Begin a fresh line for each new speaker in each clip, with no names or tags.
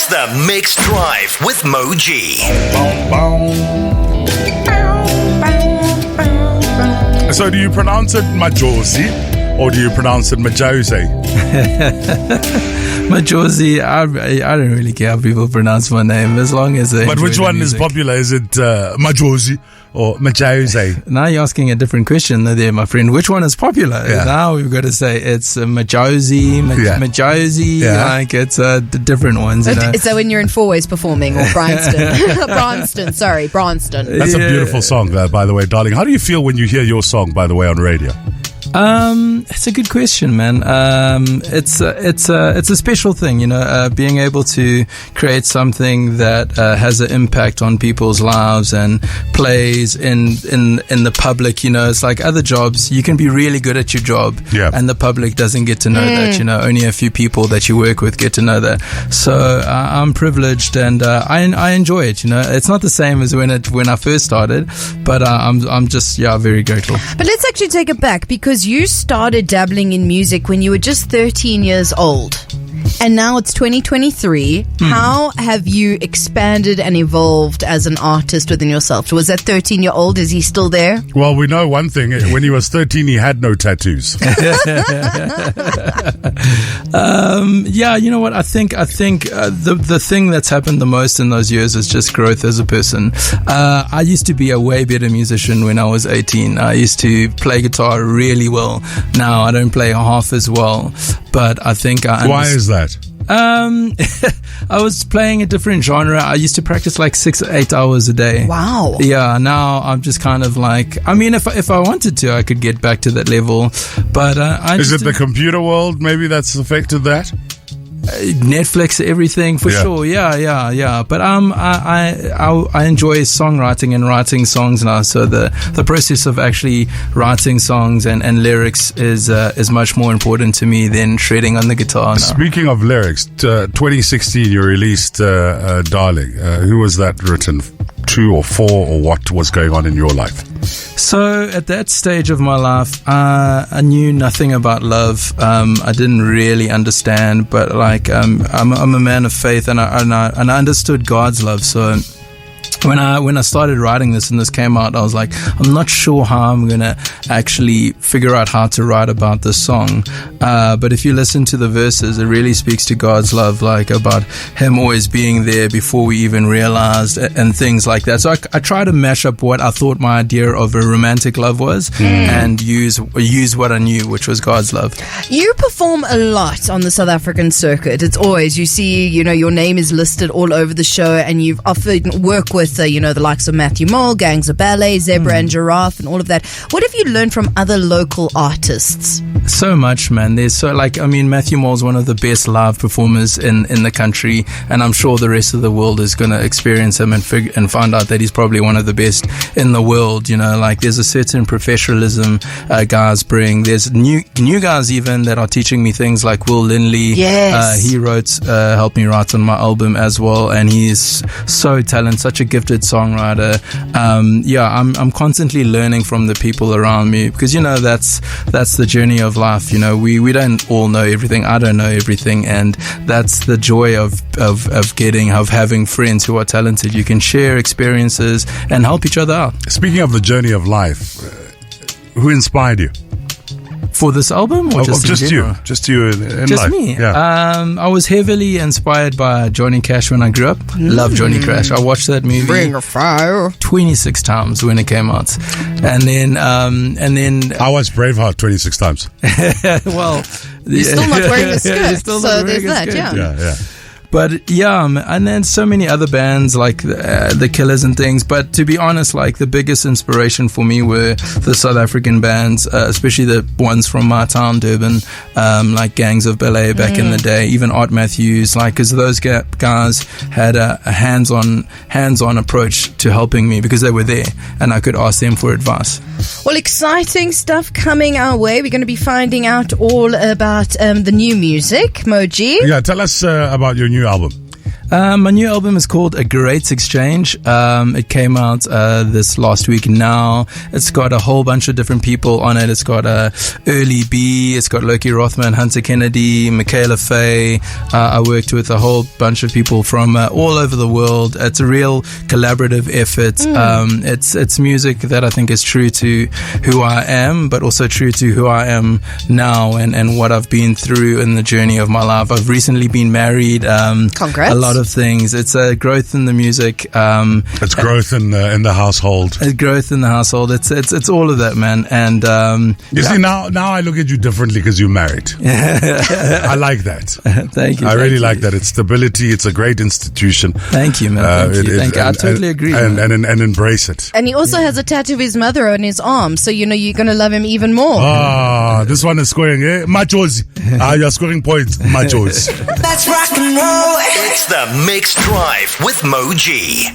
It's the Mixed Drive with Moji.
So do you pronounce it Majozi or do you pronounce it Majozi?
Majozi, I don't really care how people pronounce my name as long as they.
But which one is popular? Is it Majozi or Majozi?
Now you're asking a different question there, my friend. Which one is popular?
Yeah.
Now we've got to say it's Majozi, Majozi.
Yeah.
Like it's the different ones. You know?
So when you're in Four Ways performing or Bryanston, Bryanston.
That's a beautiful song, by the way, darling. How do you feel when you hear your song, by the way, on radio?
It's a good question, man. It's a special thing, you know, being able to create something that has an impact on people's lives and plays in the public. You know, it's like other jobs. You can be really good at your job, and the public doesn't get to know that. You know, only a few people that you work with get to know that. So I'm privileged, and I enjoy it. You know, it's not the same as when I first started, but I'm just very grateful.
But let's actually take it back, because you started dabbling in music when you were just 13 years old. And now it's 2023. How have you expanded and evolved as an artist within yourself? Was that 13-year-old? Is he still there?
Well, we know one thing. When he was 13, he had no tattoos.
You know what? I think the thing that's happened the most in those years is just growth as a person. I used to be a way better musician when I was 18. I used to play guitar really well. Now I don't play half as well. But I think
Why is that?
I was playing a different genre. I used to practice like 6 or 8 hours a day.
Wow.
Yeah, now I'm just kind of like, I mean, if I wanted to, I could get back to that level. But
is it the computer world maybe that's affected that?
Netflix, everything for sure. Yeah. But I enjoy songwriting and writing songs now. So the process of actually writing songs and lyrics is much more important to me than shredding on the guitar now.
Speaking of lyrics, 2016 you released Darling. Who was that written to or for, or what was going on in your life?
So at that stage of my life, I knew nothing about love. I didn't really understand, but like I'm a man of faith, and I understood God's love. So when I started writing this and this came out, I was like, I'm not sure how I'm gonna actually figure out how to write about this song. But if you listen to the verses, it really speaks to God's love, like about Him always being there before we even realized, and things like that. So I try to mash up what I thought my idea of a romantic love was, and use what I knew, which was God's love.
You perform a lot on the South African circuit. It's always, you see, you know, your name is listed all over the show, and you've often worked with the likes of Matthew Mole, Gangs of Ballet, Zebra and Giraffe, and all of that. What have you learned from other local artists?
So much, man. There's Matthew Mole's one of the best live performers in the country, and I'm sure the rest of the world is going to experience him and find out that he's probably one of the best in the world. You know, like there's a certain professionalism guys bring. There's new guys even that are teaching me things, like Will Lindley.
Yes.
He helped me write on my album as well, and he's so talented, such a gifted songwriter. I'm constantly learning from the people around me, because you know that's the journey of life. You know, we don't all know everything. I don't know everything, and that's the joy of having friends who are talented. You can share experiences and help each other out.
Speaking of the journey of life, who inspired you?
For this album, or just you in
life?
Me.
Yeah.
I was heavily inspired by Johnny Cash when I grew up. Love Johnny Cash. I watched that movie
Ring of Fire
26 times when it came out, and then
I watched Braveheart 26 times.
Well, you're still not wearing a skirt, so there's that.
Yeah.
But and then so many other bands like the Killers and things. But to be honest, like the biggest inspiration for me were the South African bands, especially the ones from my town, Durban, like Gangs of Ballet back in the day, even Art Matthews, like, because those guys had a hands-on approach to helping me, because they were there and I could ask them for advice.
Well, exciting stuff coming our way. We're going to be finding out all about the new music, Moji.
Yeah, tell us about your new album.
My new album is called A Great Exchange. It came out this last week now. It's got a whole bunch of different people on it. It's got Early B, it's got Loki Rothman, Hunter Kennedy, Michaela Faye. I worked with a whole bunch of people from all over the world. It's a real collaborative effort. It's music that I think is true to who I am, but also true to who I am now and what I've been through in the journey of my life. I've recently been married.
Congrats.
A lot of things. It's a growth in the music.
It's growth in the household.
It's growth in the household. It's all of that, man. And
you see, now I look at you differently because you're married. I like that.
Thank you.
I really like that. It's stability. It's a great institution.
Thank you, man. Thank you. I totally agree.
And embrace it.
And he also has a tattoo of his mother on his arm, so you know you're going to love him even more.
This one is scoring, eh? Majozi. You're scoring points, Majozi.
That's rock and roll. It's the Mixed Drive with Moji.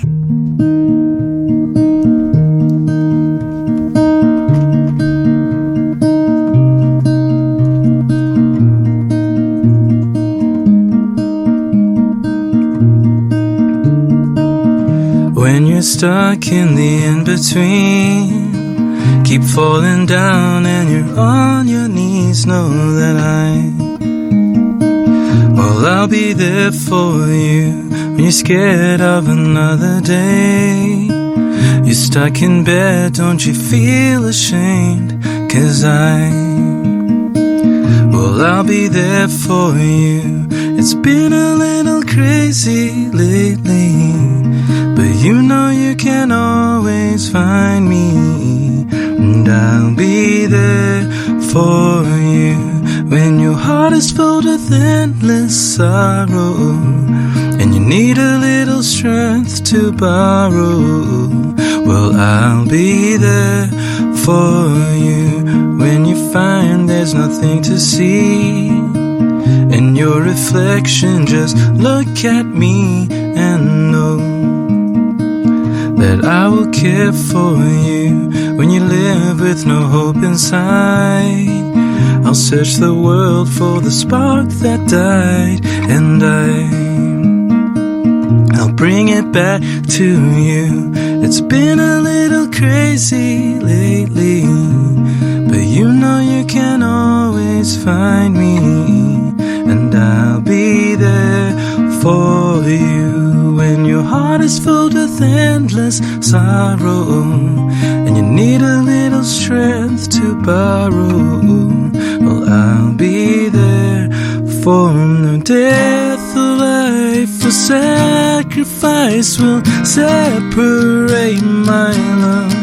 When you're stuck in the in-between, keep falling down and you're on your knees, know that I'll be there for you. When you're scared of another day, you're stuck in bed, don't you feel ashamed? 'Cause I'll be there for you. It's been a little crazy lately, but you know you can always find me, and I'll be there for you. When your heart is filled with endless sorrow, and you need a little strength to borrow, well, I'll be there for you. When you find there's nothing to see in your reflection, just look at me and know that I will care for you. When you live with no hope inside, I'll search the world for the spark that died, and I'll bring it back to you. It's been a little crazy lately, but you know you can always find me, and I'll be there for you. When your heart is filled with endless sorrow, and you need a little strength to borrow, well, I'll be there for no death or life or sacrifice will separate my love.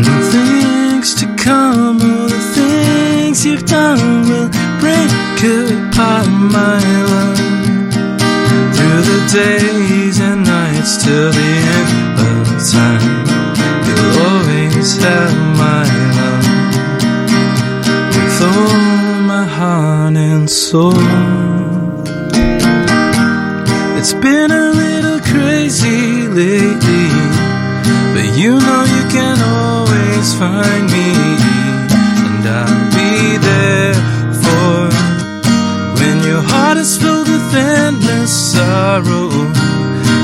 No things to come or the things you've done will break apart my love. Through the days and nights till the end of time, you'll always have my love. With all my heart and soul. It's been a little crazy lately, but you know you can always find me, and I'll be there for when your heart is filled with endless sorrow.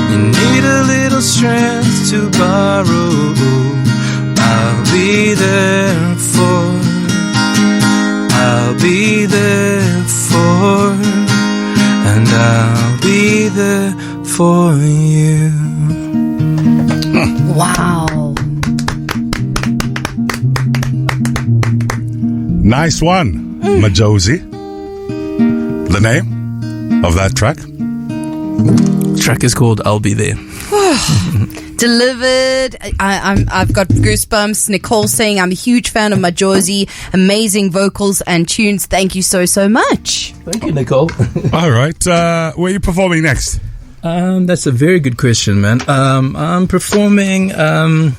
You need a little strength to borrow. I'll be there for. I'll be there for, and I'll be there for you.
Wow.
Nice one, Majozi. The name of that track?
The track is called I'll Be There.
Delivered. I've got goosebumps. Nicole saying I'm a huge fan of Majozi. Amazing vocals and tunes. Thank you so much.
Thank you, Nicole.
All right. Where are you performing next?
That's a very good question, man. I'm performing. I'm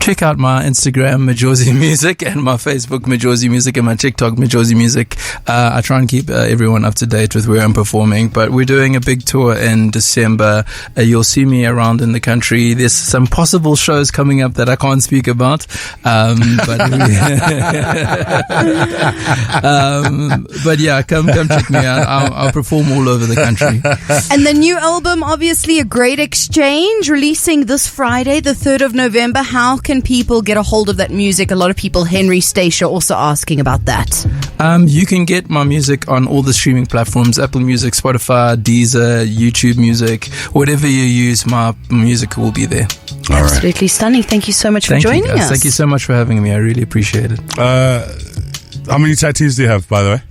check out my Instagram, Majozi Music, and my Facebook, Majozi Music, and my TikTok, Majozi Music. I try and keep everyone up to date with where I'm performing, but we're doing a big tour in December. You'll see me around in the country. There's some possible shows coming up that I can't speak about, but yeah, come check me out. I'll perform all over the country.
And the new album, obviously, A Great Exchange, releasing this Friday, the 3rd of November. How can people get a hold of that music? A lot of people, Henry Stacia, also asking about that.
You can get my music on all the streaming platforms, Apple Music, Spotify, Deezer, YouTube Music, whatever you use, my music will be there.
All right.
Absolutely stunning. Thank you so much for joining us.
Thank you so much for having me. I really appreciate it.
How many tattoos do you have, by the way?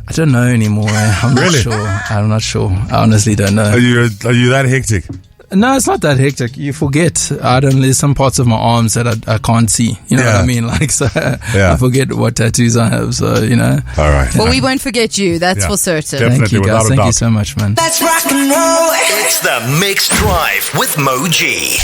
I don't know anymore. I'm not sure. I'm not sure. I honestly don't know.
Are you that hectic?
No, it's not that hectic. You forget. There's some parts of my arms that I can't see. You know what I mean? Like, so I forget what tattoos I have. So, you know.
All right.
Well, we won't forget you. That's for certain.
Definitely,
thank you, guys. Thank you so much, man.
That's rock and roll. It's the Mixed Drive with Moji.